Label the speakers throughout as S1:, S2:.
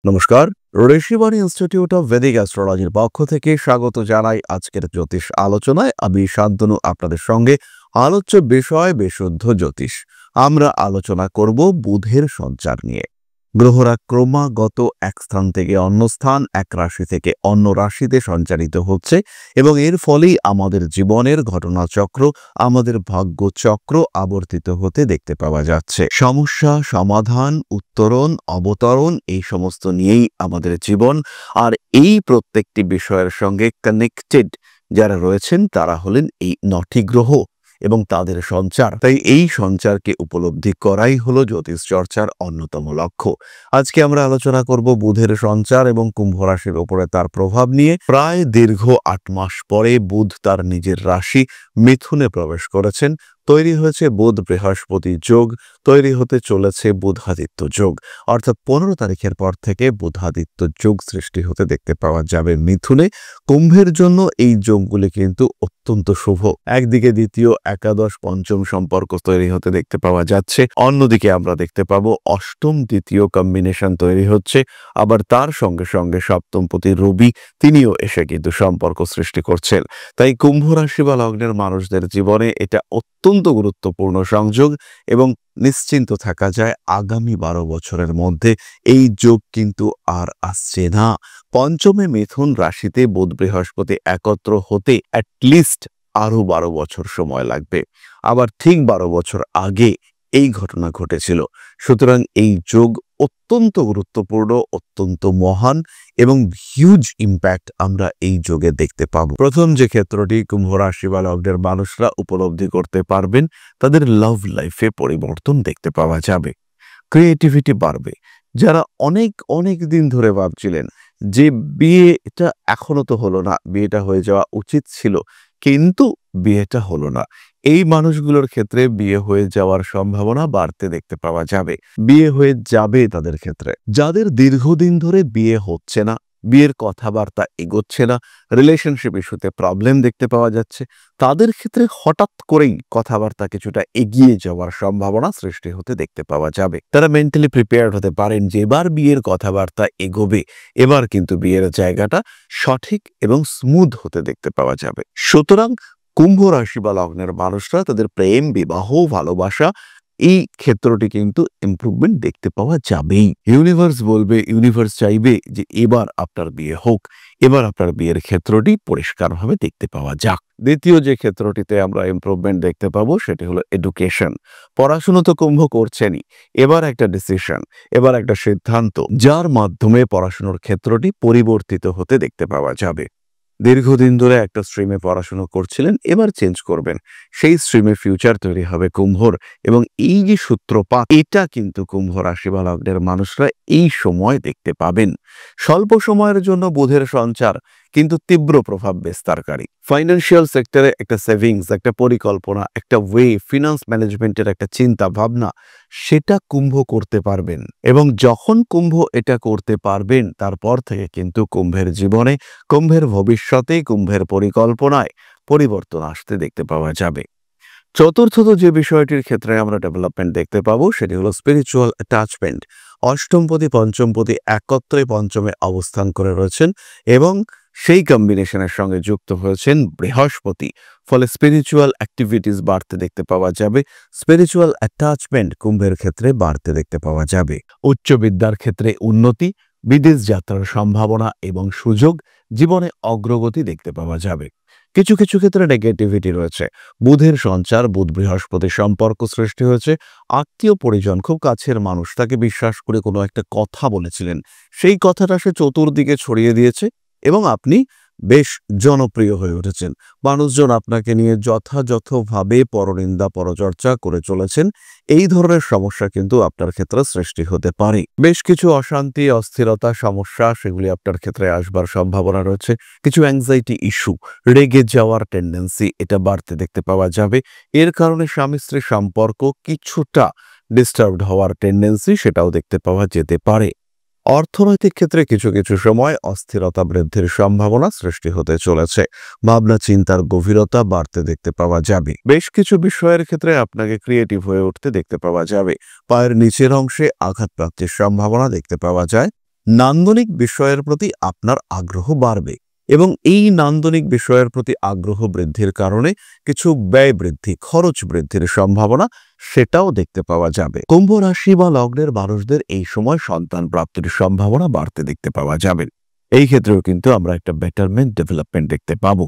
S1: নমস্কার। Rishibani institute of Vedic অ্যাস্ট্রোলজির পক্ষ থেকে স্বাগত জানাই আজকের জ্যোতিষ আলোচনায়। আমি শান্তনু আপনাদের সঙ্গে। আলোচ্য বিষয় বিশুদ্ধ জ্যোতিষ। আমরা আলোচনা করব বুধের সঞ্চার নিয়ে। গ্রহরা ক্রমাগত এক স্থান থেকে অন্য স্থান, এক রাশি থেকে অন্য রাশিতে সঞ্চারিত হচ্ছে এবং এর ফলেই আমাদের জীবনের ঘটনাচক্র, আমাদের ভাগ্যচক্র আবর্তিত হতে দেখতে পাওয়া যাচ্ছে। সমস্যা, সমাধান, উত্তরণ, অবতরণ এই সমস্ত নিয়েই আমাদের জীবন। আর এই প্রত্যেকটি বিষয়ের সঙ্গে কানেক্টেড যারা রয়েছেন তারা হলেন এই ৯টি গ্রহ এবং তাদের সঞ্চার। তাই এই সঞ্চারকে উপলব্ধি করাই হলো জ্যোতিষ চর্চার অন্যতম লক্ষ্য। আজকে আমরা আলোচনা করব বুধের সঞ্চার এবং কুম্ভ রাশির উপরে তার প্রভাব নিয়ে। প্রায় দীর্ঘ ৮ মাস পরে বুধ তার নিজের রাশি মিথুনে প্রবেশ করেছেন। তৈরি হয়েছে বুধ বৃহস্পতি যোগ, তৈরি হতে চলেছে বুধাদিত্য যোগ। অর্থাৎ ১৫ তারিখের পর থেকে বুধাদিত্য যোগ সৃষ্টি হতে দেখতে পাওয়া যাবে মিথুনে। কুম্ভের জন্য এই যোগগুলি কিন্তু অত্যন্ত শুভ। একদিকে দ্বিতীয়, একাদশ, পঞ্চম সম্পর্ক তৈরি হতে দেখতে পাওয়া যাচ্ছে, অন্যদিকে আমরা দেখতে পাবো অষ্টম দ্বিতীয় কম্বিনেশন তৈরি হচ্ছে। আবার তার সঙ্গে সঙ্গে সপ্তমপতি রবি তিনিও এসে কিন্তু সম্পর্ক সৃষ্টি করছেন। তাই কুম্ভ রাশি বা লগ্নের মানুষদের জীবনে এটা অত্যন্ত গুরুত্বপূর্ণ সংযোগ এবং নিশ্চিন্ত থাকা যায় আগামী ১২ বছরের মধ্যে এই যোগ কিন্তু আর আসছে না। পঞ্চমে মিথুন রাশিতে বুধ বৃহস্পতি একত্র হতে অ্যাটলিস্ট আরো ১২ বছর সময় লাগবে। আবার ঠিক ১২ বছর আগে এই ঘটনা ঘটেছিল। সুতরাং এই যোগ অত্যন্ত গুরুত্বপূর্ণ, অত্যন্ত মহান এবং হিউজ ইম্প্যাক্ট আমরা এই যোগে দেখতে পাবো। প্রথম যে ক্ষেত্রটি কুম্ভ রাশি বা লগ্নের মানুষরা উপলব্ধি করতে পারবেন, তাদের লাভ লাইফে পরিবর্তন দেখতে পাওয়া যাবে। ক্রিয়েটিভিটি বাড়বে। যারা অনেক অনেক দিন ধরে ভাবছিলেন যে বিয়েটা এখনো তো হলো না, বিয়েটা হয়ে যাওয়া উচিত ছিল কিন্তু বিয়েটা হলো না, এই মানুষগুলোর ক্ষেত্রে বিয়ে হয়ে যাওয়ার সম্ভাবনা বাড়তে দেখতে পাওয়া যাবে। বিয়ে হয়ে যাবে তাদের ক্ষেত্রে। যাদের দীর্ঘদিন ধরে বিয়ে হচ্ছে না, বিয়ের কথাবার্তা এগোচ্ছে না, রিলেশনশিপ ইস্যুতে প্রবলেম দেখতে পাওয়া যাচ্ছে, তাদের ক্ষেত্রে হঠাৎ করেই কথাবার্তা কিছুটা এগিয়ে যাওয়ার সম্ভাবনা সৃষ্টি হতে দেখতে পাওয়া যাবে। তারা মেন্টালি প্রিপেয়ার্ড হতে পারেন যে এবার বিয়ের কথাবার্তা এগোবে, এবার কিন্তু বিয়ের জায়গাটা সঠিক এবং স্মুথ হতে দেখতে পাওয়া যাবে। সুতরাং কুম্ভ রাশি বা লগ্নের মানুষরা তাদের প্রেম, বিবাহ, ভালোবাসা এই ক্ষেত্রটি কিন্তু ইমপ্রুভমেন্ট দেখতে পাওয়া যাবেই। ইউনিভার্স বলবে, ইউনিভার্স চাইবে যে এবার আপনার বিয়ে হোক, এবার আপনার বিয়ের ক্ষেত্রটি পরিষ্কারভাবে দেখতে পাওয়া যাক। দ্বিতীয় যে ক্ষেত্রটিতে আমরা ইমপ্রুভমেন্ট দেখতে পাবো সেটি হলো এডুকেশন। পড়াশুনো তো কুম্ভ করছেনই, এবার একটা ডিসিশন, এবার একটা সিদ্ধান্ত যার মাধ্যমে পড়াশুনোর ক্ষেত্রটি পরিবর্তিত হতে দেখতে পাওয়া যাবে। দীর্ঘদিন ধরে একটা স্ট্রিমে পড়াশোনা করছিলেন, এবার চেঞ্জ করবেন, সেই স্ট্রিমে ফিউচার তৈরি হবে কুম্ভর। এবং এই যে সূত্রপাত, এটা কিন্তু কুম্ভ রাশি বা লগ্নের মানুষরা এই সময় দেখতে পাবেন। স্বল্প সময়ের জন্য বুধের সঞ্চার কিন্তু তীব্র প্রভাব বিস্তারকারী। ফাইন্যান্সিয়াল সেক্টরে একটা সেভিংস, একটা পরিকল্পনা, একটা ওয়ে, ফিনান্স ম্যানেজমেন্টের একটা চিন্তা ভাবনা, সেটা কুম্ভ করতে পারবেন। এবং যখন কুম্ভ এটা করতে পারবেন, তারপর থেকে কিন্তু কুম্ভের জীবনে, কুম্ভের ভবিষ্যতে, কুম্ভের পরিকল্পনায় পরিবর্তন আসতে দেখতে পাওয়া যাবে। চতুর্থত যে বিষয়টির ক্ষেত্রে আমরা ডেভেলপমেন্ট দেখতে পাবো সেটি হলো স্পিরিচুয়াল অ্যাটাচমেন্ট। অষ্টমপতি পঞ্চমপতি একত্রে পঞ্চমে অবস্থান করে রয়েছেন এবং সেই কম্বিনেশনের সঙ্গে যুক্ত হয়েছেন বৃহস্পতি। ফলে স্পিরিচুয়াল অ্যাক্টিভিটিস বাড়তে দেখতে পাওয়া যাবে। স্পিরিচুয়াল অ্যাটাচমেন্ট কুম্ভের ক্ষেত্রে বাড়তে দেখতে পাওয়া যাবে। উচ্চ বিদ্যার ক্ষেত্রে উন্নতি, বিদেশ যাত্রার সম্ভাবনা এবং সুযোগ, জীবনে অগ্রগতি দেখতে পাওয়া যাবে। কিছু কিছু ক্ষেত্রে নেগেটিভিটি রয়েছে। বুধের সঞ্চার, বুধ বৃহস্পতি সম্পর্ক সৃষ্টি হয়েছে। আত্মীয় পরিজন, খুব কাছের মানুষ, তাকে বিশ্বাস করে কোনো একটা কথা বলেছিলেন, সেই কথাটা সে চতুর্দিকে ছড়িয়ে দিয়েছে এবং আপনি বেশ জনপ্রিয় হয়ে উঠেছেন। মানুষজন আপনাকে নিয়ে যথাযথভাবে পরনিন্দা পরচর্চা করে চলেছেন। এই ধরনের সমস্যা কিন্তু আপনার ক্ষেত্রে সৃষ্টি হতে পারে। বেশ কিছু অশান্তি, অস্থিরতা, সমস্যা সেগুলি আপনার ক্ষেত্রে আসবার সম্ভাবনা রয়েছে। কিছু অ্যাংজাইটি ইস্যু, রেগে যাওয়ার টেন্ডেন্সি এটা বাড়তে দেখতে পাওয়া যাবে। এর কারণে স্বামী স্ত্রীর সম্পর্ক কিছুটা ডিস্টার্বড হওয়ার টেন্ডেন্সি সেটাও দেখতে পাওয়া যেতে পারে। অর্থনৈতিক ক্ষেত্রে কিছু কিছু সময় অস্থিরতা বৃদ্ধির সম্ভাবনা সৃষ্টি হতে চলেছে। ভাবনা চিন্তার গভীরতা বাড়তে দেখতে পাওয়া যাবে। বেশ কিছু বিষয়ের ক্ষেত্রে আপনাকে ক্রিয়েটিভ হয়ে উঠতে দেখতে পাওয়া যাবে। পায়ের নিচের অংশে আঘাতপ্রাপ্তির সম্ভাবনা দেখতে পাওয়া যায়। নান্দনিক বিষয়ের প্রতি আপনার আগ্রহ বাড়বে এবং এই নান্দনিক বিষয়ের প্রতি আগ্রহ বৃদ্ধির কারণে কিছু ব্যয় বৃদ্ধি, খরচ বৃদ্ধির সম্ভাবনা সেটাও দেখতে পাওয়া যাবে। কুম্ভ রাশি বা লগ্নের মানুষদের এই সময় সন্তান প্রাপ্তির সম্ভাবনা বাড়তে দেখতে পাওয়া যাবে। এই ক্ষেত্রেও কিন্তু আমরা একটা বেটারমেন্ট, ডেভেলপমেন্ট দেখতে পাবো।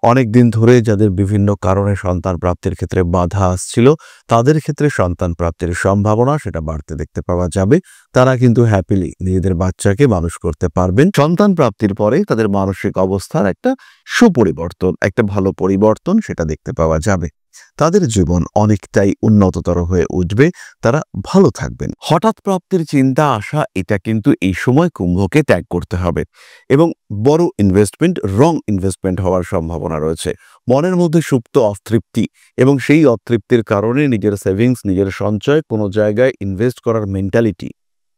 S1: অনেকদিন ধরে যাদের বিভিন্ন কারণে সন্তান প্রাপ্তির ক্ষেত্রে বাধা আসছিল, তাদের ক্ষেত্রে সন্তান প্রাপ্তির সম্ভাবনা সেটা বাড়তে দেখতে পাওয়া যাবে। তারা কিন্তু হ্যাপিলি নিজেদের বাচ্চাকে মানুষ করতে পারবেন। সন্তান প্রাপ্তির পরে তাদের মানসিক অবস্থার একটা সুপরিবর্তন, একটা ভালো পরিবর্তন সেটা দেখতে পাওয়া যাবে। তাদের জীবন অনেকটাই উন্নততর হয়ে উঠবে, তারা ভালো থাকবেন। হঠাৎ প্রাপ্তির চিন্তা আসা, এটা কিন্তু এই সময় কুম্ভকে ত্যাগ করতে হবে এবং বড় ইনভেস্টমেন্ট, রং ইনভেস্টমেন্ট হওয়ার সম্ভাবনা রয়েছে। মনের মধ্যে সুপ্ত অতৃপ্তি এবং সেই অতৃপ্তির কারণে নিজের সেভিংস, নিজের সঞ্চয় কোনো জায়গায় ইনভেস্ট করার মেন্টালিটি,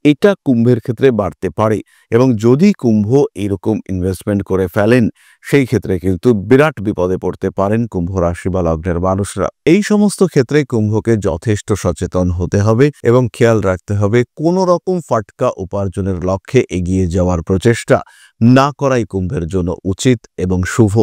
S1: এটা কুম্ভের ক্ষেত্রে বাড়তে পারে এবং যদি কুম্ভ এরকম ইনভেস্টমেন্ট করে ফেলেন, সেই ক্ষেত্রে কিন্তু বিরাট বিপদে পড়তে পারেন কুম্ভ রাশি বা লগ্নের মানুষরা। এই সমস্ত ক্ষেত্রে কুম্ভকে যথেষ্ট সচেতন হতে হবে এবং খেয়াল রাখতে হবে কোনো রকম ফাটকা উপার্জনের লক্ষ্যে এগিয়ে যাওয়ার প্রচেষ্টা না করাই কুম্ভের জন্য উচিত এবং শুভ।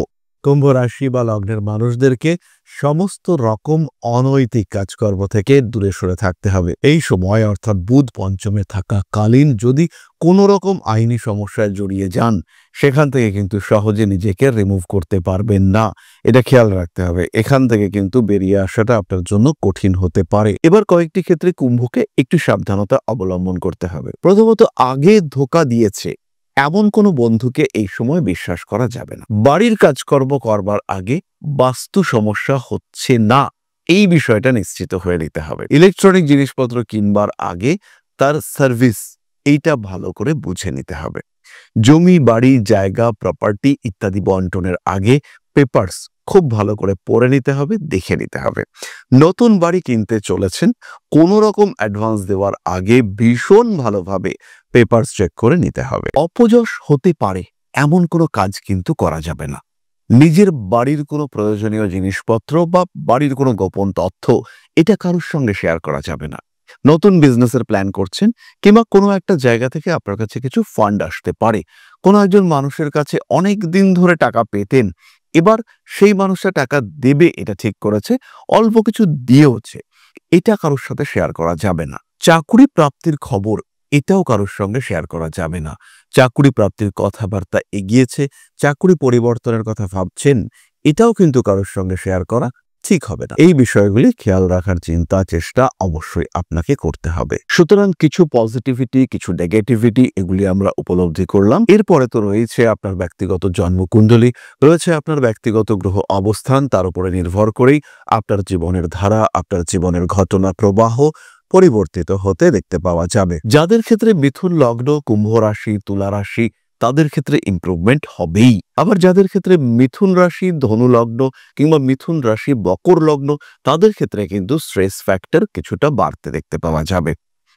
S1: কুম্ভ রাশি বা লগ্নের মানুষদেরকে সমস্ত রকম অনৈতিক কাজকর্ম থেকে দূরে সরে থাকতে হবে। এই সময় অর্থাৎ বুধ পঞ্চমে থাকাকালীন যদি কোনো রকম আইনি সমস্যায় জড়িয়ে যান, সেখান থেকে কিন্তু সহজে নিজেকে রিমুভ করতে পারবেন না, এটা খেয়াল রাখতে হবে। এখান থেকে কিন্তু বেরিয়ে আসাটা আপনার জন্য কঠিন হতে পারে। এবার কয়েকটি ক্ষেত্রে কুম্ভকে একটু সাবধানতা অবলম্বন করতে হবে। প্রথমত, আগে ধোঁকা দিয়েছে এমন কোনো বন্ধুকে এই সময় বিশ্বাস করা যাবে না। বাড়ির কাজকর্ম করবার আগে বাস্তু সমস্যা হচ্ছে না, এই বিষয়টা নিশ্চিত হয়ে নিতে হবে। ইলেকট্রনিক জিনিসপত্র কিনবার আগে তার সার্ভিস, এইটা ভালো করে বুঝে নিতে হবে। জমি, বাড়ি, জায়গা, প্রপার্টি ইত্যাদি বন্টনের আগে পেপারস খুব ভালো করে পড়ে নিতে হবে, দেখে নিতে হবে। নতুন বাড়ি কিনতে চলেছেন, কোনো রকম অ্যাডভান্স দেওয়ার আগে ভীষণ ভালোভাবে পেপারস চেক করে নিতে হবে। অপযশ হতে পারে এমন কোনো কাজ কিন্তু করা যাবে না। নিজের বাড়ির কোনো প্রয়োজনীয় জিনিসপত্র বা বাড়ির কোনো গোপন তথ্য, এটা কারোর সঙ্গে শেয়ার করা যাবে না। নতুন বিজনেসের প্ল্যান করছেন কিংবা কোনো একটা জায়গা থেকে আপনার কাছে কিছু ফান্ড আসতে পারে। কোনো একজন মানুষের কাছে অনেক দিন ধরে টাকা পেতেন, এবার সেই মানুষটা টাকা দেবে এটা ঠিক করেছে, অল্প কিছু দিয়েওছে, এটা কারোর সাথে শেয়ার করা যাবে না। চাকুরি প্রাপ্তির খবর, এটাও কারোর সঙ্গে শেয়ার করা যাবে না। চাকুরি প্রাপ্তির কথাবার্তা এগিয়েছে, চাকুরি পরিবর্তনের কথা ভাবছেন, এটাও কিন্তু কারোর সঙ্গে শেয়ার করা ঠিক হবে না। এই বিষয়গুলি খেয়াল রাখার চিন্তা, চেষ্টা অবশ্যই আপনাকে করতে হবে। সুতরাং কিছু পজিটিভিটি, কিছু নেগেটিভিটি, এগুলি আমরা উপলব্ধি করলাম। এরপরে তো রয়েছে আপনার ব্যক্তিগত জন্মকুণ্ডলী, রয়েছে আপনার ব্যক্তিগত গ্রহ অবস্থান, তার উপরে নির্ভর করেই আপনার জীবনের ধারা, আপনার জীবনের ঘটনা প্রবাহ পরিবর্তিত হতে দেখতে পাওয়া যাবে। যাদের ক্ষেত্রে মিথুন লগ্ন, কুম্ভ রাশি, তুলা রাশি, তাদের ক্ষেত্রে ইমপ্রুভমেন্ট হবেই। আবার যাদের ক্ষেত্রে মিথুন রাশি, ধনু লগ্ন কিংবা মিথুন রাশি, মকর লগ্ন, তাদের ক্ষেত্রে কিন্তু স্ট্রেস ফ্যাক্টর কিছুটা বাড়তে দেখতে পাওয়া যাবে।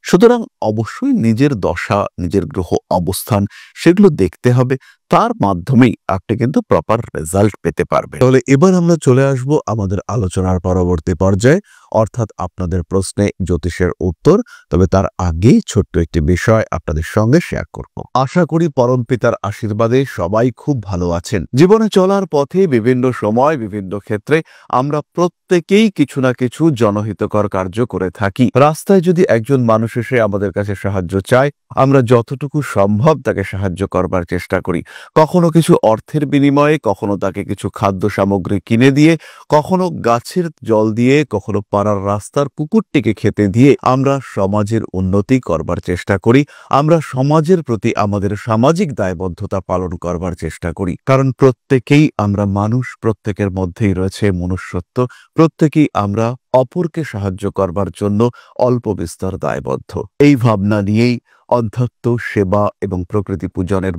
S1: সুতরাং অবশ্যই নিজের দশা, নিজের গ্রহ অবস্থান, সেগুলো দেখতে হবে, তার মাধ্যমেই আপনি কিন্তু প্রপার রেজাল্ট পেতে পারবেন। তাহলে এবার আমরা চলে আসব আমাদের আলোচনার পরবর্তী পর্যায়ে, অর্থাৎ আপনাদের প্রশ্নে জ্যোতিষের উত্তর। তবে তার আগে ছোট্ট একটি বিষয় আপনাদের সঙ্গে শেয়ার করব। আশা করি পরমপিতার আশীর্বাদে সবাই খুব ভালো আছেন। জীবনে চলার পথে বিভিন্ন সময়, বিভিন্ন ক্ষেত্রে আমরা প্রত্যেকেই কিছু না কিছু জনহিতকর কার্য করে থাকি। রাস্তায় যদি একজন মানুষ এসে আমাদের কাছে সাহায্য চায়, আমরা যতটুকু সম্ভব তাকে সাহায্য করবার চেষ্টা করি। কখনো কিছু অর্থের বিনিময়ে, কখনো তাকে কিছু খাদ্য সামগ্রী কিনে দিয়ে, কখনো গাছের জল দিয়ে, কখনো পাড়ার রাস্তার কুকুরটিকে খেতে দিয়ে আমরা সমাজের উন্নতি করবার চেষ্টা করি। আমরা সমাজের প্রতি আমাদের সামাজিক দায়বদ্ধতা পালন করবার চেষ্টা করি, কারণ প্রত্যেকেই আমরা মানুষ, প্রত্যেকের মধ্যেই রয়েছে মনুষ্যত্ব, প্রত্যেকেই আমরা অপরকে সাহায্য করবার জন্য অল্প বিস্তর দায়বদ্ধ। এই ভাবনা নিয়েই অধ্যাত্ম, সেবা এবং প্রকৃতি পূজনের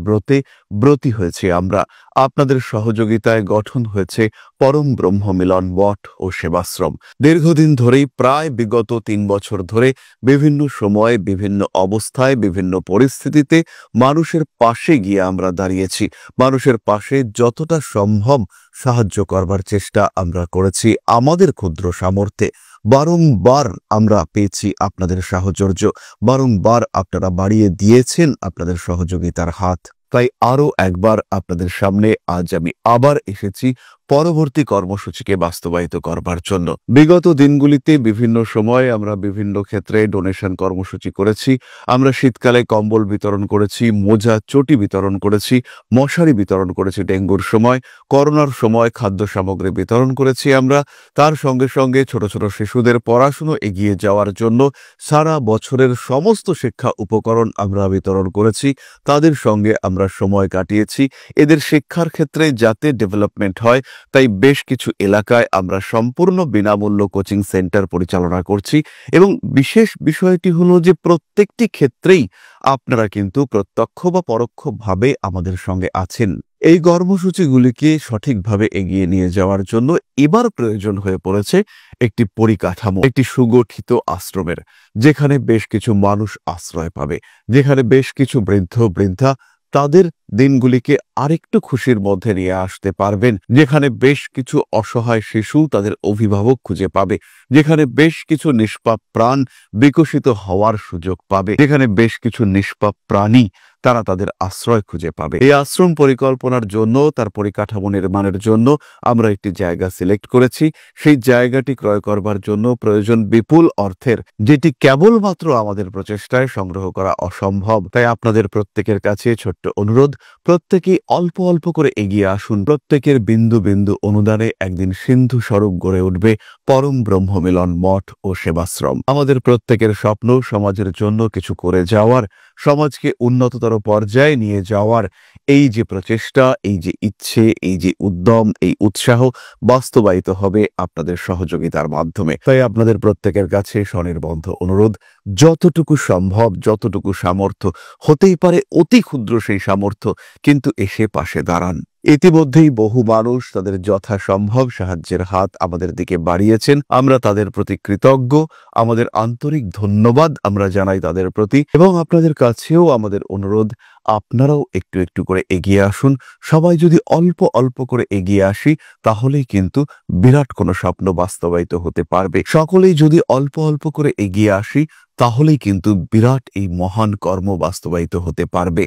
S1: ব্রতী হয়েছে আমরা। আপনাদের সহযোগিতায় গঠন হয়েছে পরম ব্রহ্ম মিলন মঠ ও সেবাশ্রম। দীর্ঘদিন ধরেই, প্রায় বিগত 3 বছর ধরে বিভিন্ন সময়ে, বিভিন্ন অবস্থায়, বিভিন্ন পরিস্থিতিতে মানুষের পাশে গিয়ে আমরা দাঁড়িয়েছি। মানুষের পাশে যতটা সম্ভব সাহায্য করবার চেষ্টা আমরা করেছি আমাদের ক্ষুদ্র সামর্থ্যে। বারংবার আমরা পেয়েছি আপনাদের সাহচর্য, বারংবার আপনারা বাড়িয়ে দিয়েছেন আপনাদের সহযোগিতার হাত। তাই আরও একবার আপনাদের সামনে আজ আমি আবার এসেছি পরবর্তী কর্মসূচিকে বাস্তবায়িত করবার জন্য। বিগত দিনগুলিতে বিভিন্ন সময়ে আমরা বিভিন্ন ক্ষেত্রে ডোনেশন কর্মসূচি করেছি। আমরা শীতকালে কম্বল বিতরণ করেছি, মোজা চটি বিতরণ করেছি, মশারি বিতরণ করেছি ডেঙ্গুর সময়, করোনার সময় খাদ্য সামগ্রী বিতরণ করেছি আমরা। তার সঙ্গে সঙ্গে ছোট ছোট শিশুদের পড়াশুনো এগিয়ে যাওয়ার জন্য সারা বছরের সমস্ত শিক্ষা উপকরণ আমরা বিতরণ করেছি। তাদের সঙ্গে আমরা সময় কাটিয়েছি। এদের শিক্ষার ক্ষেত্রে যাতে ডেভেলপমেন্ট হয় তাই বেশ কিছু এলাকায় আমরা সম্পূর্ণ বিনামূল্য কোচিং সেন্টার পরিচালনা করছি। এবং বিশেষ বিষয়টি হলো যে প্রত্যেকটি ক্ষেত্রেই আপনারা কিন্তু প্রত্যক্ষ বা পরোক্ষভাবে আমাদের সঙ্গে আছেন। এই কর্মসূচিগুলিকে সঠিকভাবে এগিয়ে নিয়ে যাওয়ার জন্য এবার প্রয়োজন হয়ে পড়েছে একটি পরিকাঠামো, একটি সুগঠিত আশ্রমের, যেখানে বেশ কিছু মানুষ আশ্রয় পাবে, যেখানে বেশ কিছু বৃদ্ধ বৃদ্ধা তাদের দিনগুলিকে আরেকটু খুশির মধ্যে নিয়ে আসতে পারবেন, যেখানে বেশ কিছু অসহায় শিশু তাদের অভিভাবক খুঁজে পাবে, যেখানে বেশ কিছু নিষ্পাপ প্রাণ বিকশিত হওয়ার সুযোগ পাবে, যেখানে বেশ কিছু নিষ্পাপ প্রাণী তারা তাদের আশ্রয় খুঁজে পাবে। এই আশ্রম পরিকল্পনার জন্য, তার পরিকাঠামো নির্মাণের জন্য আমরা একটি জায়গা সিলেক্ট করেছি। সেই জায়গাটি ক্রয় করবার জন্য প্রয়োজন বিপুল অর্থের, যেটি কেবলমাত্র আমাদের প্রচেষ্টায় সংগ্রহ করা অসম্ভব। তাই আপনাদের প্রত্যেকের কাছে ছোট্ট অনুরোধ, প্রত্যেকেই অল্প অল্প করে এগিয়ে আসুন। প্রত্যেকের বিন্দু বিন্দু অনুদানে একদিন সিন্ধু স্বরূপ গড়ে উঠবে পরম ব্রহ্মমিলন মঠ ও সেবাশ্রম। আমাদের প্রত্যেকের স্বপ্ন সমাজের জন্য কিছু করে যাওয়ার, সমাজকে উন্নততর পর্যায়ে নিয়ে যাওয়ার। এই যে প্রচেষ্টা, এই যে ইচ্ছে, এই যে উদ্যম, এই উৎসাহ বাস্তবায়িত হবে আপনাদের সহযোগিতার মাধ্যমে। তাই আপনাদের প্রত্যেকের কাছে স্বনির্বন্ধ অনুরোধ, যতটুকু সম্ভব, যতটুকু সামর্থ্য, হতেই পারে অতি ক্ষুদ্র সেই সামর্থ্য, কিন্তু এসে পাশে দাঁড়ান। ইতিমধ্যেই বহু মানুষ তাদের যথাসম্ভব সাহায্যের হাত আমাদের দিকে বাড়িয়েছেন। আমরা তাদের প্রতি কৃতজ্ঞ, আমাদের আন্তরিক ধন্যবাদ আমরা জানাই তাদের প্রতি। এবং আপনাদের কাছেও আমাদের অনুরোধ, আপনারাও একটু একটু করে এগিয়ে আসুন। সবাই যদি অল্প অল্প করে এগিয়ে আসি তাহলেই কিন্তু বিরাট কোনো স্বপ্ন বাস্তবায়িত হতে পারবে। সকলেই যদি অল্প অল্প করে এগিয়ে আসি তাহলেই কিন্তু বিরাট এই মহান কর্ম বাস্তবায়িত হতে পারবে।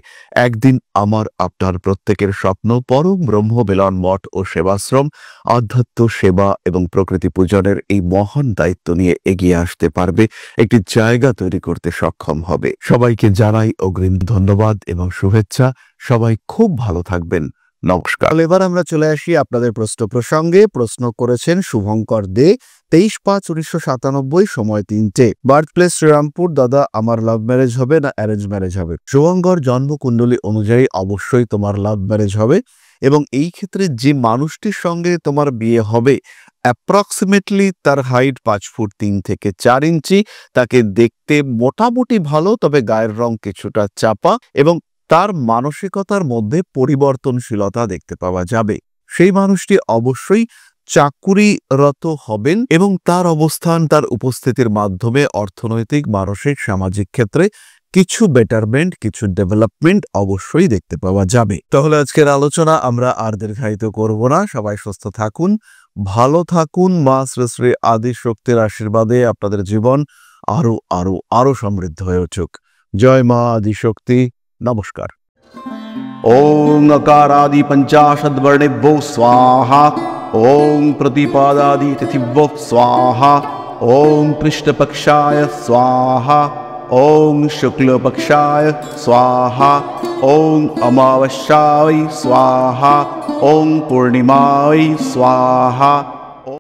S1: একদিন আমার আপনার প্রত্যেকের স্বপ্ন পরম ব্রহ্ম মিলন মঠ ও সেবাশ্রম আধ্যাত্ম সেবা এবং প্রকৃতি পূজনের এই মহান দায়িত্ব নিয়ে এগিয়ে আসতে পারবে, একটি জায়গা তৈরি করতে সক্ষম হবে। সবাইকে জানাই অগ্রিম ধন্যবাদ এবং শুভেচ্ছা। সবাই খুব ভালো থাকবেন। নমস্কার। এবার আমরা চলে আসি আপনাদের প্রশ্ন প্রসঙ্গে। প্রশ্ন করেছেন শুভঙ্কর দে, 23/5/1997, সময় 3টে। Birth place Shrirampur. দাদা, আমার লাভ ম্যারেজ হবে না অ্যারেঞ্জ ম্যারেজ হবে? শুভঙ্কর, জন্মকুণ্ডলী অনুযায়ী অবশ্যই তোমার লাভ ম্যারেজ হবে। এবং এই ক্ষেত্রে যে মানুষটির সঙ্গে তোমার বিয়ে হবে অ্যাপ্রক্সিমেটলি তার হাইট 5 ফুট 3 থেকে 4 ইঞ্চি, তাকে দেখতে মোটামুটি ভালো, তবে গায়ের রং কিছুটা চাপা, এবং তার মানসিকতার মধ্যে পরিবর্তনশীলতা দেখতে পাওয়া যাবে। সেই মানুষটি অবশ্যই চাকুরিরত হবেন এবং তার অবস্থান, তার উপস্থিতির মাধ্যমে অর্থনৈতিক, মানসিক, সামাজিক ক্ষেত্রে কিছু বেটারমেন্ট, কিছু ডেভেলপমেন্ট অবশ্যই দেখতে পাওয়া যাবে। তাহলে আজকের আলোচনা আমরা আর দীর্ঘায়িত করব না। সবাই সুস্থ থাকুন, ভালো থাকুন। মা শ্রী শ্রী আদি শক্তির আশীর্বাদে আপনাদের জীবন আরো আরো আরো সমৃদ্ধ হয়ে উঠুক। জয় মা আদি শক্তি। নমস্কার।
S2: ओं अकारादि पंचाशद्वर्णेभ्यो स्वाहा। ओं प्रतिपादादि तिथिभ्यो स्वाहा। ओं कृष्णपक्षाय स्वाहा। ओं शुक्लपक्षाय स्वाहा। ओं अमावस्याय स्वाहा। ओं पूर्णिमाय स्वाहा।